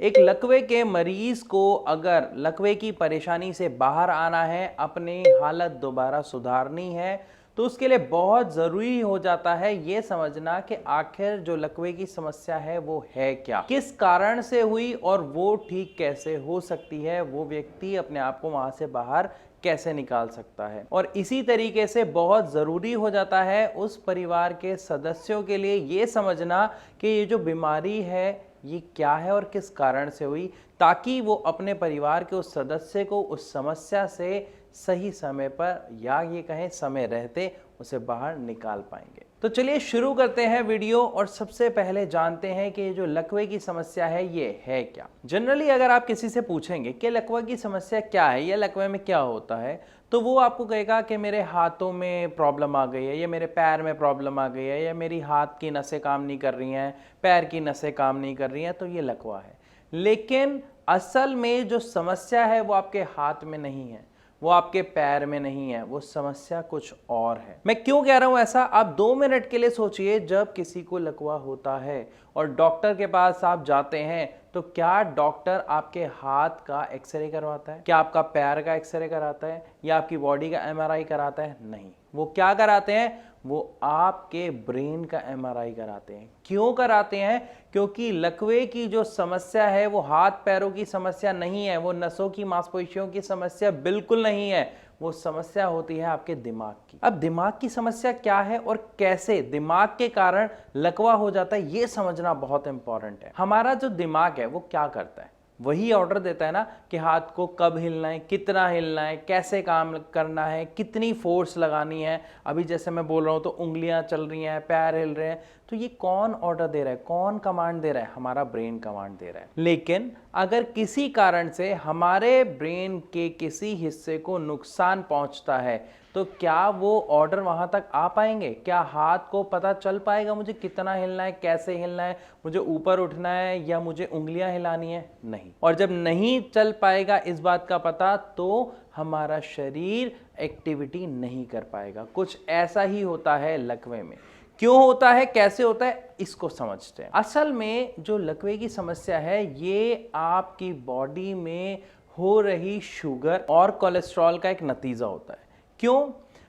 एक लकवे के मरीज को अगर लकवे की परेशानी से बाहर आना है, अपनी हालत दोबारा सुधारनी है, तो उसके लिए बहुत ज़रूरी हो जाता है ये समझना कि आखिर जो लकवे की समस्या है वो है क्या, किस कारण से हुई और वो ठीक कैसे हो सकती है, वो व्यक्ति अपने आप को वहाँ से बाहर कैसे निकाल सकता है। और इसी तरीके से बहुत ज़रूरी हो जाता है उस परिवार के सदस्यों के लिए ये समझना कि ये जो बीमारी है ये क्या है और किस कारण से हुई, ताकि वो अपने परिवार के उस सदस्य को उस समस्या से सही समय पर या ये कहें समय रहते उसे बाहर निकाल पाएंगे। तो चलिए शुरू करते हैं वीडियो और सबसे पहले जानते हैं कि ये जो लकवे की समस्या है ये है क्या। जनरली अगर आप किसी से पूछेंगे कि लकवे की समस्या क्या है या लकवे में क्या होता है, तो वो आपको कहेगा कि मेरे हाथों में प्रॉब्लम आ गई है, या मेरे पैर में प्रॉब्लम आ गई है, या मेरी हाथ की नसें काम नहीं कर रही हैं, पैर की नसें काम नहीं कर रही हैं, तो ये लकवा है। लेकिन असल में जो समस्या है वो आपके हाथ में नहीं है, वो आपके पैर में नहीं है, वो समस्या कुछ और है। मैं क्यों कह रहा हूं ऐसा, आप 2 मिनट के लिए सोचिए। जब किसी को लकवा होता है और डॉक्टर के पास आप जाते हैं, तो क्या डॉक्टर आपके हाथ का एक्सरे करवाता है? क्या आपका पैर का एक्सरे कराता है या आपकी बॉडी का एमआरआई कराता है? नहीं। वो क्या कराते हैं? वो आपके ब्रेन का एमआरआई कराते हैं। क्यों कराते हैं? क्योंकि लकवे की जो समस्या है वो हाथ पैरों की समस्या नहीं है, वो नसों की मांसपेशियों की समस्या बिल्कुल नहीं है, वो समस्या होती है आपके दिमाग की। अब दिमाग की समस्या क्या है और कैसे दिमाग के कारण लकवा हो जाता है, ये समझना बहुत इंपॉर्टेंट है। हमारा जो दिमाग है वो क्या करता है, वही ऑर्डर देता है ना कि हाथ को कब हिलना है, कितना हिलना है, कैसे काम करना है, कितनी फोर्स लगानी है। अभी जैसे मैं बोल रहा हूं तो उंगलियां चल रही हैं, पैर हिल रहे हैं, तो ये कौन ऑर्डर दे रहा है, कौन कमांड दे रहा है? हमारा ब्रेन कमांड दे रहा है। लेकिन अगर किसी कारण से हमारे ब्रेन के किसी हिस्से को नुकसान पहुंचता है, तो क्या वो ऑर्डर वहां तक आ पाएंगे? क्या हाथ को पता चल पाएगा मुझे कितना हिलना है, कैसे हिलना है, मुझे ऊपर उठना है या मुझे उंगलियां हिलानी है? नहीं। और जब नहीं चल पाएगा इस बात का पता, तो हमारा शरीर एक्टिविटी नहीं कर पाएगा। कुछ ऐसा ही होता है लकवे में। क्यों होता है, कैसे होता है, इसको समझते हैं। असल में जो लकवे की समस्या है ये आपकी बॉडी में हो रही शुगर और कोलेस्ट्रॉल का एक नतीजा होता है। क्यों?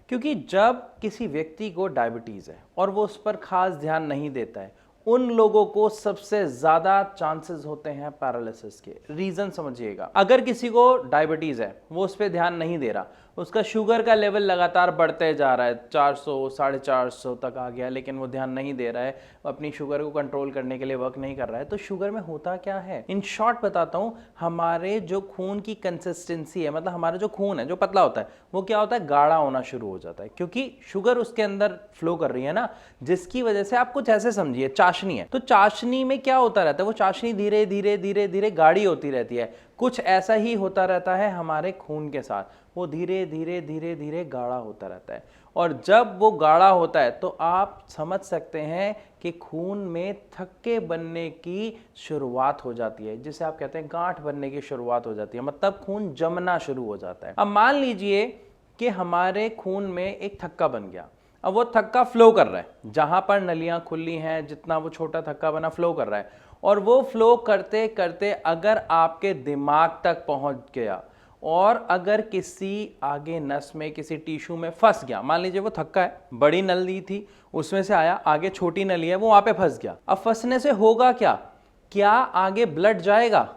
क्योंकि जब किसी व्यक्ति को डायबिटीज है और वो उस पर खास ध्यान नहीं देता है, उन लोगों को सबसे ज्यादा चांसेस होते हैं पैरालिसिस के। रीजन समझिएगा, अगर किसी को डायबिटीज है, वो उस पर ध्यान नहीं दे रहा, उसका शुगर का लेवल लगातार बढ़ते जा रहा है, 400 450 तक आ गया, लेकिन वो ध्यान नहीं दे रहा है, अपनी शुगर को कंट्रोल करने के लिए वर्क नहीं कर रहा है, तो शुगर में होता क्या है? इन शॉर्ट बताता हूं, हमारे जो खून की कंसिस्टेंसी है, मतलब हमारा जो खून है जो पतला होता है, वो क्या होता है, गाढ़ा होना शुरू हो जाता है, क्योंकि शुगर उसके अंदर फ्लो कर रही है ना, जिसकी वजह से आप कुछ ऐसे समझिए, चाशनी है, तो चाशनी में क्या होता रहता है, वो चाशनी धीरे धीरे धीरे धीरे गाढ़ी होती रहती है। कुछ ऐसा ही होता रहता है हमारे खून के साथ, वो धीरे धीरे धीरे धीरे गाढ़ा होता रहता है। और जब वो गाढ़ा होता है तो आप समझ सकते हैं कि खून में थक्के बनने की शुरुआत हो जाती है, जिसे आप कहते हैं गांठ बनने की शुरुआत हो जाती है, मतलब खून जमना शुरू हो जाता है। अब मान लीजिए कि हमारे खून में एक थक्का बन गया, अब वो थक्का फ्लो कर रहा है, जहां पर नलियां खुली हैं, जितना वो छोटा थक्का बना फ्लो कर रहा है, और वो फ्लो करते करते अगर आपके दिमाग तक पहुंच गया और अगर किसी आगे नस में, किसी टिश्यू में फंस गया, मान लीजिए वो थक्का है, बड़ी नली थी उसमें से आया, आगे छोटी नली है, वो वहां पे फंस गया। अब फंसने से होगा क्या? क्या आगे ब्लड जाएगा?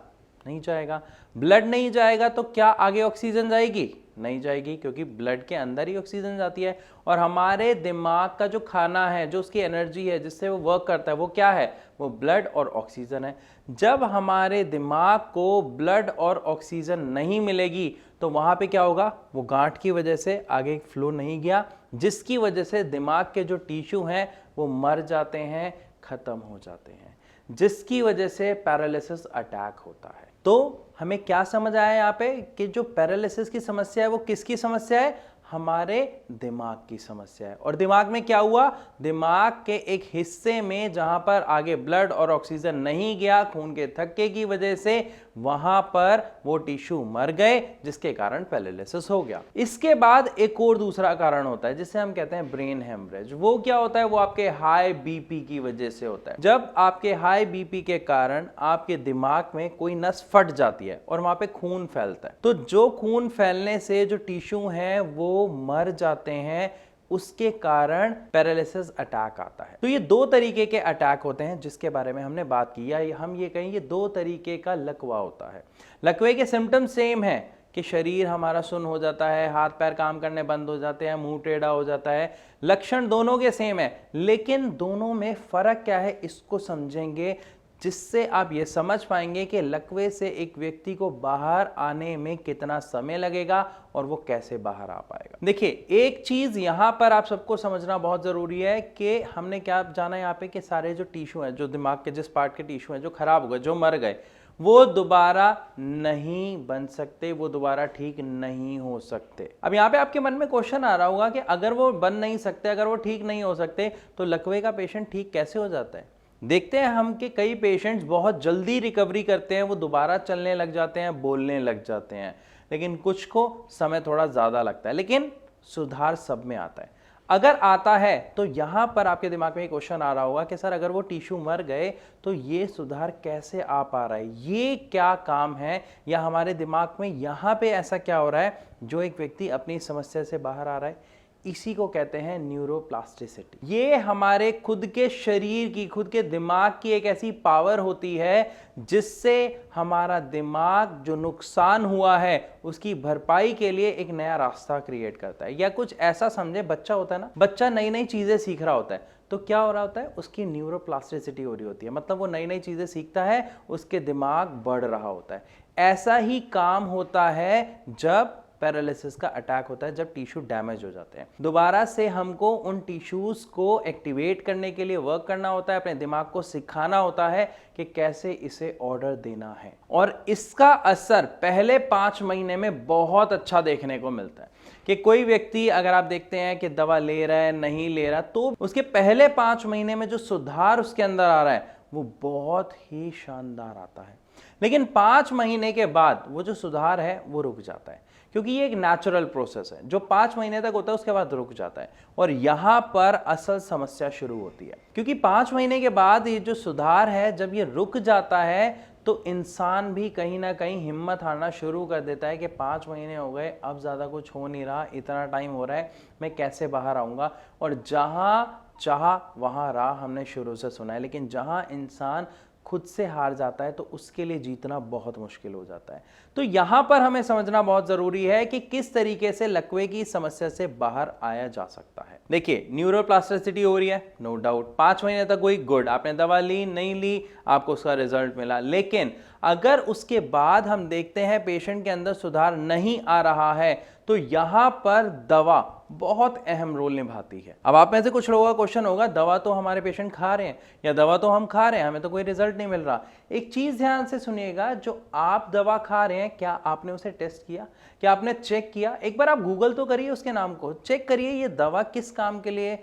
नहीं जाएगा। ब्लड नहीं जाएगा तो क्या आगे ऑक्सीजन जाएगी? नहीं जाएगी, क्योंकि ब्लड के अंदर ही ऑक्सीजन जाती है। और हमारे दिमाग का जो खाना है, जो उसकी एनर्जी है, जिससे वो वर्क करता है, वो क्या है? वो ब्लड और ऑक्सीजन है। जब हमारे दिमाग को ब्लड और ऑक्सीजन नहीं मिलेगी तो वहां पे क्या होगा? वो गांठ की वजह से आगे फ्लो नहीं गया, जिसकी वजह से दिमाग के जो टिश्यू हैं वो मर जाते हैं, खत्म हो जाते हैं, जिसकी वजह से पैरालिसिस अटैक होता है। तो हमें क्या समझ आया यहाँ पे कि जो पैरालिसिस की समस्या है वो किसकी समस्या है? हमारे दिमाग की समस्या है। और दिमाग में क्या हुआ? दिमाग के एक हिस्से में जहां पर आगे ब्लड और ऑक्सीजन नहीं गया खून के थक्के की वजह से, वहां पर वो टिश्यू मर गए, जिसके कारण पैरालिसिस हो गया। इसके बाद एक और दूसरा कारण होता है जिसे हम कहते हैं ब्रेन हेमरेज। वो क्या होता है? वो आपके हाई बीपी की वजह से होता है। जब आपके हाई बीपी के कारण आपके दिमाग में कोई नस फट जाती है और वहां पे खून फैलता है, तो जो खून फैलने से जो टिश्यू है वो मर जाते हैं, उसके कारण पैरालिसिस अटैक आता है। तो ये दो तरीके के अटैक होते हैं जिसके बारे में हमने बात की, या हम ये कहें ये दो तरीके का लकवा होता है। लकवे के सिम्टम सेम है कि शरीर हमारा सुन्न हो जाता है, हाथ पैर काम करने बंद हो जाते हैं, मुंह टेढ़ा हो जाता है। लक्षण दोनों के सेम है, लेकिन दोनों में फर्क क्या है इसको समझेंगे, जिससे आप ये समझ पाएंगे कि लकवे से एक व्यक्ति को बाहर आने में कितना समय लगेगा और वो कैसे बाहर आ पाएगा। देखिए, एक चीज यहां पर आप सबको समझना बहुत जरूरी है कि हमने क्या जाना यहाँ पे कि सारे जो टिश्यू हैं, जो दिमाग के जिस पार्ट के टिश्यू हैं जो खराब हो गए, जो मर गए, वो दोबारा नहीं बन सकते, वो दोबारा ठीक नहीं हो सकते। अब यहाँ पे आपके मन में क्वेश्चन आ रहा होगा कि अगर वो बन नहीं सकते, अगर वो ठीक नहीं हो सकते, तो लकवे का पेशेंट ठीक कैसे हो जाता है? देखते हैं हम कि कई पेशेंट्स बहुत जल्दी रिकवरी करते हैं, वो दोबारा चलने लग जाते हैं, बोलने लग जाते हैं, लेकिन कुछ को समय थोड़ा ज़्यादा लगता है, लेकिन सुधार सब में आता है। अगर आता है तो यहां पर आपके दिमाग में एक क्वेश्चन आ रहा होगा कि सर अगर वो टिश्यू मर गए तो ये सुधार कैसे आ पा रहा है, ये क्या काम है, या हमारे दिमाग में यहां पे ऐसा क्या हो रहा है जो एक व्यक्ति अपनी समस्या से बाहर आ रहा है? इसी को कहते हैं न्यूरोप्लास्टिसिटी। ये हमारे खुद के शरीर की, खुद के दिमाग की एक ऐसी पावर होती है जिससे हमारा दिमाग जो नुकसान हुआ है उसकी भरपाई के लिए एक नया रास्ता क्रिएट करता है। या कुछ ऐसा समझे, बच्चा होता है ना, बच्चा नई नई चीजें सीख रहा होता है, तो क्या हो रहा होता है? उसकी न्यूरोप्लास्टिसिटी हो रही होती है, मतलब वो नई नई चीजें सीखता है, उसके दिमाग बढ़ रहा होता है। ऐसा ही काम होता है जब पैरालिसिस का अटैक होता है, जब टिश्यू डैमेज हो जाते हैं। दोबारा से हमको उन टिश्यूज को एक्टिवेट करने के लिए वर्क करना होता है, अपने दिमाग को सिखाना होता है कि कैसे इसे ऑर्डर देना है। और इसका असर पहले 5 महीने में बहुत अच्छा देखने को मिलता है कि कोई व्यक्ति, अगर आप देखते हैं कि दवा ले रहा है, नहीं ले रहा, तो उसके पहले 5 महीने में जो सुधार उसके अंदर आ रहा है वो बहुत ही शानदार आता है। लेकिन 5 महीने के बाद वो जो सुधार है वो रुक जाता है, क्योंकि ये एक नेचुरल प्रोसेस है। जो 5 महीने तक होता है उसके बाद रुक जाता है, और यहां पर असल समस्या शुरू होती है। क्योंकि 5 महीने के बाद ये जो सुधार है, जब ये रुक जाता है तो इंसान भी कहीं ना कहीं हिम्मत हारना शुरू कर देता है कि 5 महीने हो गए, अब ज़्यादा कुछ हो नहीं रहा, इतना टाइम हो रहा है, मैं कैसे बाहर आऊँगा। और जहां चाह वहां राह, हमने शुरू से सुना है, लेकिन जहां इंसान खुद से हार जाता है तो उसके लिए जीतना बहुत मुश्किल हो जाता है। तो यहां पर हमें समझना बहुत जरूरी है कि किस तरीके से लकवे की समस्या से बाहर आया जा सकता है। देखिए, न्यूरोप्लास्टिसिटी हो रही है, नो डाउट, 5 महीने तक हुई, गुड, आपने दवा ली, नहीं ली, आपको उसका रिजल्ट मिला। लेकिन अगर उसके बाद हम देखते हैं पेशेंट के अंदर सुधार नहीं आ रहा है, तो यहां पर दवा बहुत अहम रोल निभाती है। अब आप में से कुछ लोगों का क्वेश्चन होगा, दवा तो हमारे पेशेंट खा रहे हैं, या दवा तो हम खा रहे हैं, हमें तो कोई रिजल्ट नहीं मिल रहा। एक चीज ध्यान से सुनिएगा, जो आप दवा खा रहे हैं, क्या आपने उसे टेस्ट किया? क्या आपने चेक किया? एक बार आप गूगल तो करिए, उसके नाम को चेक करिए, ये दवा किस काम के लिए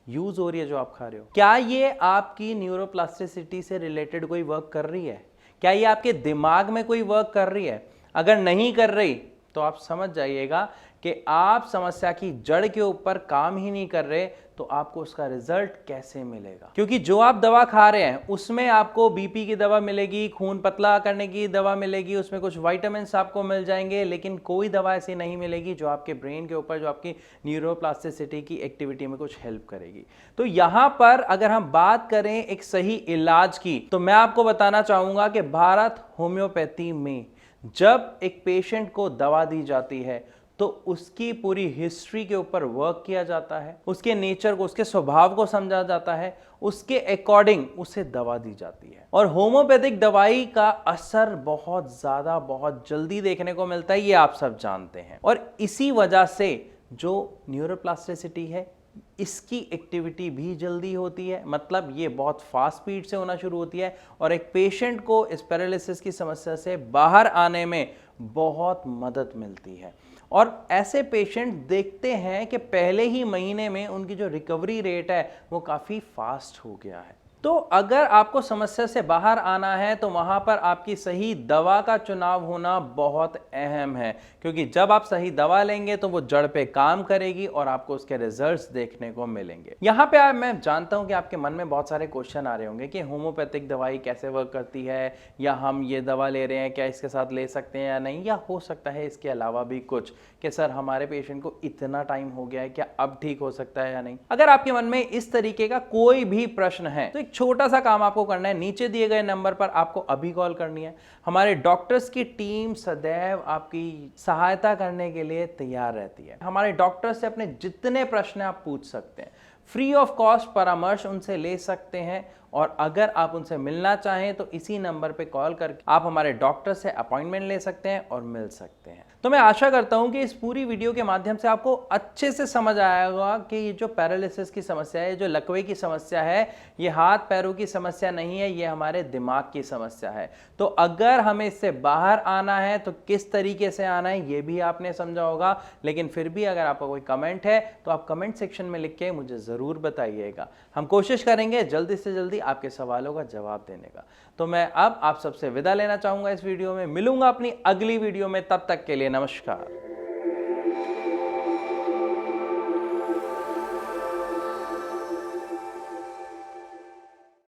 यूज हो रही है जो आप खा रहे हो। क्या ये आपकी न्यूरोप्लास्टिसिटी से रिलेटेड कोई वर्क कर रही है? क्या ये आपके दिमाग में कोई वर्क कर रही है? अगर नहीं कर रही तो आप समझ जाइएगा कि आप समस्या की जड़ के ऊपर काम ही नहीं कर रहे, तो आपको उसका रिजल्ट कैसे मिलेगा? क्योंकि जो आप दवा खा रहे हैं उसमें आपको बीपी की दवा मिलेगी, खून पतला करने की दवा मिलेगी, उसमें कुछ विटामिन्स आपको मिल जाएंगे, लेकिन कोई दवा ऐसी नहीं मिलेगी जो आपके ब्रेन के ऊपर, जो आपकी न्यूरोप्लास्टिसिटी की एक्टिविटी में कुछ हेल्प करेगी। तो यहां पर अगर हम बात करें एक सही इलाज की, तो मैं आपको बताना चाहूंगा कि भारत होम्योपैथी में जब एक पेशेंट को दवा दी जाती है तो उसकी पूरी हिस्ट्री के ऊपर वर्क किया जाता है, उसके नेचर को, उसके स्वभाव को समझा जाता है, उसके अकॉर्डिंग उसे दवा दी जाती है। और होम्योपैथिक दवाई का असर बहुत ज्यादा, बहुत जल्दी देखने को मिलता है, ये आप सब जानते हैं। और इसी वजह से जो न्यूरोप्लास्टिसिटी है इसकी एक्टिविटी भी जल्दी होती है, मतलब ये बहुत फास्ट स्पीड से होना शुरू होती है और एक पेशेंट को इस पैरालिसिस की समस्या से बाहर आने में बहुत मदद मिलती है। और ऐसे पेशेंट देखते हैं कि पहले ही महीने में उनकी जो रिकवरी रेट है वो काफ़ी फास्ट हो गया है। तो अगर आपको समस्या से बाहर आना है तो वहां पर आपकी सही दवा का चुनाव होना बहुत अहम है, क्योंकि जब आप सही दवा लेंगे तो वो जड़ पे काम करेगी और आपको उसके रिजल्ट्स देखने को मिलेंगे। यहाँ पे मैं जानता हूं कि आपके मन में बहुत सारे क्वेश्चन आ रहे होंगे कि होम्योपैथिक दवाई कैसे वर्क करती है, या हम ये दवा ले रहे हैं क्या इसके साथ ले सकते हैं या नहीं, या हो सकता है इसके अलावा भी कुछ, कि सर हमारे पेशेंट को इतना टाइम हो गया है क्या अब ठीक हो सकता है या नहीं। अगर आपके मन में इस तरीके का कोई भी प्रश्न है तो छोटा सा काम आपको करना है, नीचे दिए गए नंबर पर आपको अभी कॉल करनी है। हमारे डॉक्टर्स की टीम सदैव आपकी सहायता करने के लिए तैयार रहती है। हमारे डॉक्टर्स से अपने जितने प्रश्न आप पूछ सकते हैं, फ्री ऑफ कॉस्ट परामर्श उनसे ले सकते हैं। और अगर आप उनसे मिलना चाहें तो इसी नंबर पे कॉल करके आप हमारे डॉक्टर से अपॉइंटमेंट ले सकते हैं और मिल सकते हैं। तो मैं आशा करता हूं कि इस पूरी वीडियो के माध्यम से आपको अच्छे से समझ आएगा कि ये जो पैरालिसिस की समस्या है, जो लकवे की समस्या है, ये हाथ पैरों की समस्या नहीं है, ये हमारे दिमाग की समस्या है। तो अगर हमें इससे बाहर आना है तो किस तरीके से आना है ये भी आपने समझा होगा। लेकिन फिर भी अगर आपका कोई कमेंट है तो आप कमेंट सेक्शन में लिख के मुझे ज़रूर बताइएगा। हम कोशिश करेंगे जल्दी से जल्दी आपके सवालों का जवाब देने का। तो मैं अब आप सबसे विदा लेना चाहूँगा इस वीडियो में। मिलूंगा अपनी अगली वीडियो में, तब तक के लिए नमस्कार।